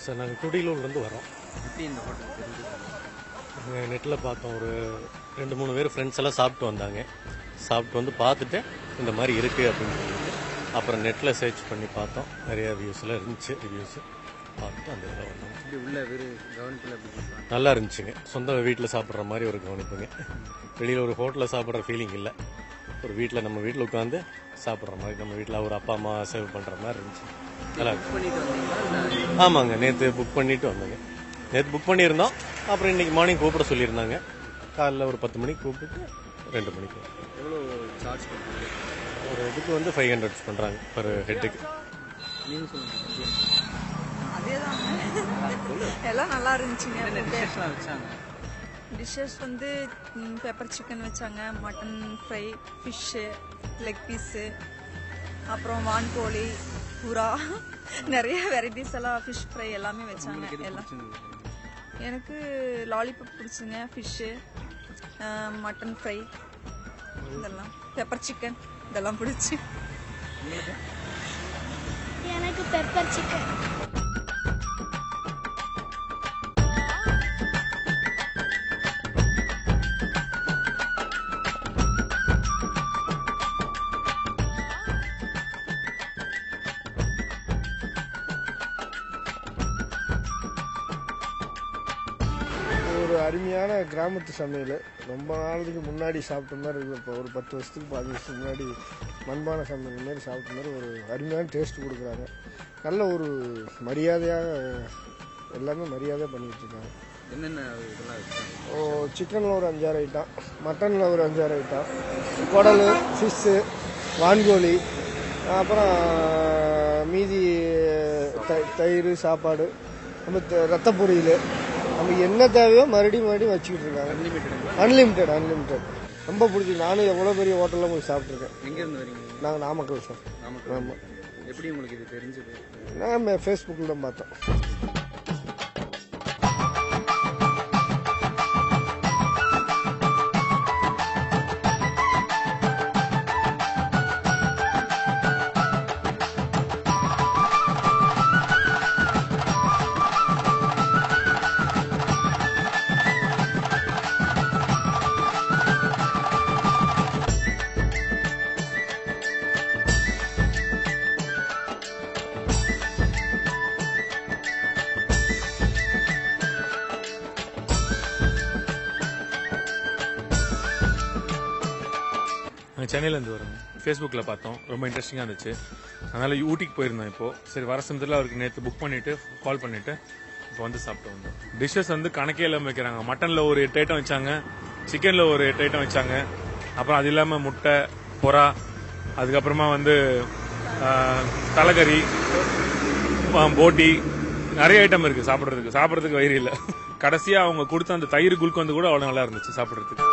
Sir நாங்கள் குடியிலூர்லேருந்து வரோம். நெட்டில் பார்த்தோம், ஒரு 2-3 பேர் ஃப்ரெண்ட்ஸ் எல்லாம் சாப்பிட்டு வந்தாங்க. சாப்பிட்டு வந்து பார்த்துட்டு இந்த மாதிரி இருக்குது அப்படின்னு சொல்லிட்டு அப்புறம் நெட்டில் சர்ச் பண்ணி பார்த்தோம். நிறையா வியூஸ்லாம் இருந்துச்சு. ரிவ்யூஸு பார்த்துட்டு அந்த இதில் வந்தோம். நல்லா இருந்துச்சுங்க. சொந்த வீட்டில் சாப்பிட்ற மாதிரி ஒரு கவனிப்புங்க. வெளியில் ஒரு ஹோட்டலில் சாப்பிட்ற ஃபீலிங் இல்லை. ஒரு வீட்டில் நம்ம வீட்டில் உட்காந்து சாப்பிட்ற மாதிரி, நம்ம வீட்டில் ஒரு அப்பா அம்மா சேவ் பண்ணுற மாதிரி இருந்துச்சு. நல்லா இருக்கு. ஆமாங்க, நேற்று புக் பண்ணிட்டு வந்தேங்க. நேற்று புக் பண்ணியிருந்தோம். அப்புறம் இன்னைக்கு மார்னிங் கூப்பிட சொல்லியிருந்தாங்க. காலைல ஒரு 10 மணிக்கு கூப்பிட்டு 2 மணிக்கு. எவ்வளோ சார்ஜ் பண்ணுறாங்க? ஒரு இதுக்கு வந்து 500 பண்ணுறாங்க பர் ஹெட்டுக்கு. நீங்கள் சொல்லுங்கள். எல்லாம் நல்லா இருந்துச்சுங்க. டிஷ்ஷஸ்லாம் வச்சாங்க. டிஷ்ஷஸ் வந்து பெப்பர் சிக்கன் வச்சாங்க, mutton fry, fish, leg piece, அப்புறம் வான்கோழி, புறா, நிறைய வெரைட்டிஸ் எல்லாம் ஃபிஷ் ஃப்ரை எல்லாமே வச்சாங்க. எல்லாம் எனக்கு லாலிபாப் பிடிச்சுங்க, ஃபிஷ்ஷு, மட்டன் ஃப்ரை, இதெல்லாம் பெப்பர் சிக்கன் இதெல்லாம் பிடிச்சி. எனக்கு பெப்பர் சிக்கன். ஒரு அருமையான கிராமத்து சமையல். ரொம்ப நாளைக்கு முன்னாடி சாப்பிட்ட மாதிரி இருக்குது. இப்போ ஒரு 10 வருஷத்துக்கு 15 வருஷத்துக்கு முன்னாடி மண்பான சமையல் மாதிரி சாப்பிட்ட மாதிரி ஒரு அருமையான டேஸ்ட் கொடுக்குறாங்க. நல்ல ஒரு மரியாதையாக எல்லாமே மரியாதையாக பண்ணிகிட்டு இருக்காங்க. என்னென்ன இதெல்லாம் வச்சாங்க? சிக்கனில் ஒரு 5-6 ஐட்டம், மட்டனில் ஒரு 5-6 ஐட்டம், குடல், ஃபிஷ்ஷு, வான்கோழி, அப்புறம் மீதி தயிர், சாப்பாடு, நம்ம ரத்த பொரியல், நமக்கு என்ன தேவையோ மறுபடியும் வச்சுக்கிட்டு இருக்காங்க. அன்லிமிட்டெட். ரொம்ப பிடிச்சி. நானும் எவ்வளோ பெரிய ஹோட்டலில் போய் சாப்பிட்ருக்கேன். எங்கேருந்து வரீங்க? நாங்கள் நாமக்கல் சார். ஆமாம். எப்படி உங்களுக்கு இது தெரிஞ்சது? நான் ஃபேஸ்புக்கில் தான் பார்த்தோம். சென்னையிலேருந்து வரோம். ஃபேஸ்புக்கில் பார்த்தோம், ரொம்ப இன்ட்ரெஸ்டிங்காக இருந்துச்சு. அதனால் ஊட்டிக்கு போயிருந்தோம். இப்போது சரி வர சமயத்தில் அவருக்கு நேற்று புக் பண்ணிவிட்டு கால் பண்ணிவிட்டு இப்போ வந்து சாப்பிட்டு வந்தோம். டிஷ்ஷஸ் வந்து கணக்கே இல்லாமல் வைக்கிறாங்க. மட்டனில் ஒரு 8 ஐட்டம் வச்சாங்க, சிக்கனில் ஒரு 8 ஐட்டம் வச்சாங்க, அப்புறம் அது இல்லாமல் முட்டை, புறா, அதுக்கப்புறமா வந்து தலைக்கறி, போட்டி, நிறைய ஐட்டம் இருக்குது சாப்பிட்றதுக்கு வயிறு இல்லை. கடைசியாக அவங்க கொடுத்த அந்த தயிர் குல்கந்து கூட அவ்வளோ நல்லா இருந்துச்சு சாப்பிட்றதுக்கு.